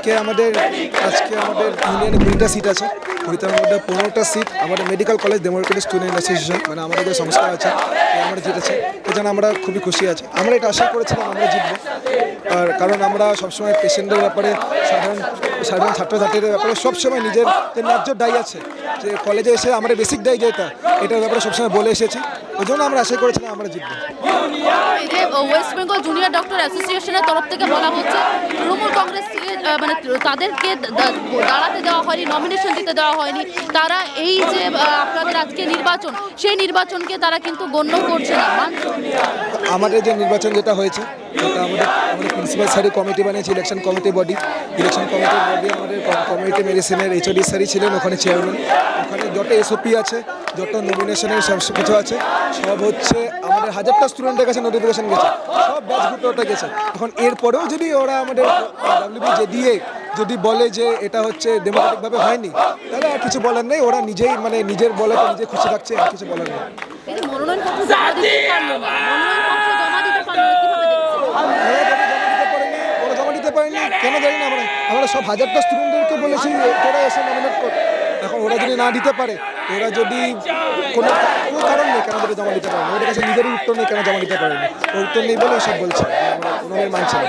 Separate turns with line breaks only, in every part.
আজকে আমাদের ইউনিয়নে 20টা সিট আছে, 20টার মধ্যে 15টা সিট আমাদের medical college Democratic student association, মানে আমাদের যে সংস্থা আছে আমরা জিতেছে, এই জন্য আমরা খুবই খুশি আছি। আমরা এটা আশা করেছিলাম আমরা জিতবো, আর কারণ আমরা সবসময় পেশেন্টের ব্যাপারে, সাধারণ ছাত্রছাত্রীদের ব্যাপারে সবসময় নিজের যে ন্যায্য দায়ী আছে, যে কলেজে এসে আমাদের বেসিক দায়ী যেটা, এটার ব্যাপারে সবসময় বলে এসেছি, ওই জন্য আমরা আশা করেছিলাম আমরা জিতবো।
ওয়েস্ট বেঙ্গল জুনিয়র ডক্টর অ্যাসোসিয়েশনের তরফ থেকে বলা হচ্ছে তৃণমূল কংগ্রেস থেকে মানে তাদেরকে দাঁড়াতে দেওয়া হয়নি, নমিনেশন দিতে দেওয়া হয়নি, তারা এই যে আপনাদের আজকে নির্বাচন, সেই নির্বাচনকে তারা কিন্তু গণ্য করছে না।
আমাদের যে নির্বাচন যেটা হয়েছে সেটা আমাদের প্রিন্সিপাল স্যারই কমিটি বানিয়েছে, ইলেকশন কমিটি বডি আমাদের কমিউনিটি মেডিসিনের এইচওডি স্যারই ছিলেন ওখানে চেয়ারম্যান। ওখানে যত এসওপি আছে, যত নমিনেশনের সব কিছু আছে, সব হচ্ছে আমাদের 1000টা স্টুডেন্টের কাছে নোটিফিকেশন গেছে, সব ব্যাচগুলোটা গেছে। এখন এরপরেও যদি ওরা আমাদের WBJ দিয়ে যদি বলে যে এটা হচ্ছে ডেমোক্রেটিকভাবে হয়নি, তাহলে আর কিছু বলার নেই, ওরা নিজেই মানে নিজের বলে তো নিজে খুশি থাকছে, আর কিছু বলার নেই। জমা দিতে পারেনি কেন জানি না, আমরা সব 1000টা স্টুডেন্টদেরকে বলেছি তোরা এসে নমিনেট কর। এখন ওরা যদি না দিতে পারে, ওরা যদি কোনো কারণ নেই কেন ওদের জমা দিতে পারেনি, ওদের কাছে নিজেরই উত্তর নেই কেন জমা দিতে পারেনি, উত্তর নেই বলে এসব বলছে, ওনাদের মানছে না।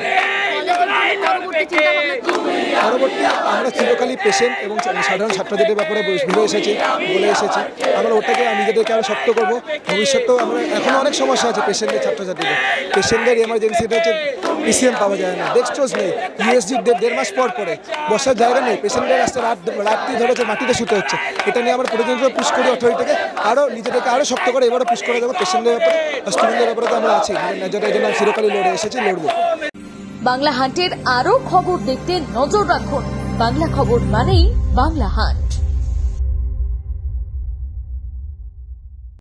পরবর্তী আমরা চিরকালই পেশেন্ট এবং সাধারণ ছাত্রদের ব্যাপারে বলে এসেছি, আমরা ওটাকে নিজেদেরকে আরও শক্ত করবো। ভবিষ্যতেও আমরা এখনও অনেক সমস্যা আছে পেশেন্টের, ছাত্রছাত্রীদের, পেশেন্টদের এমার্জেন্সিটা হচ্ছে PCM পাওয়া যায় না, ডেক্সট্রোজ নেই, USG 1.5 মাস পর পরে, বসার জায়গা নেই, পেশেন্টের আসতে রাত্রি ধরে হচ্ছে মাটিতে শুতে হচ্ছে। এটা নিয়ে আমরা প্রতিনিয়ত পুশ করি অথরিটিকে, আরও নিজেদেরকে আরও শক্ত করে এবারও পুশ করে দেবো। পেশেন্টের ব্যাপারে, স্টুডেন্টদের ব্যাপারে তো আমরা আছি, যেটা এই জন্য চিরকালই লড়ে এসেছি, লড়বো।
বাংলা হান্টের আরো খবর দেখতে নজর রাখুন। বাংলা খবর মানেই বাংলা হান্ট।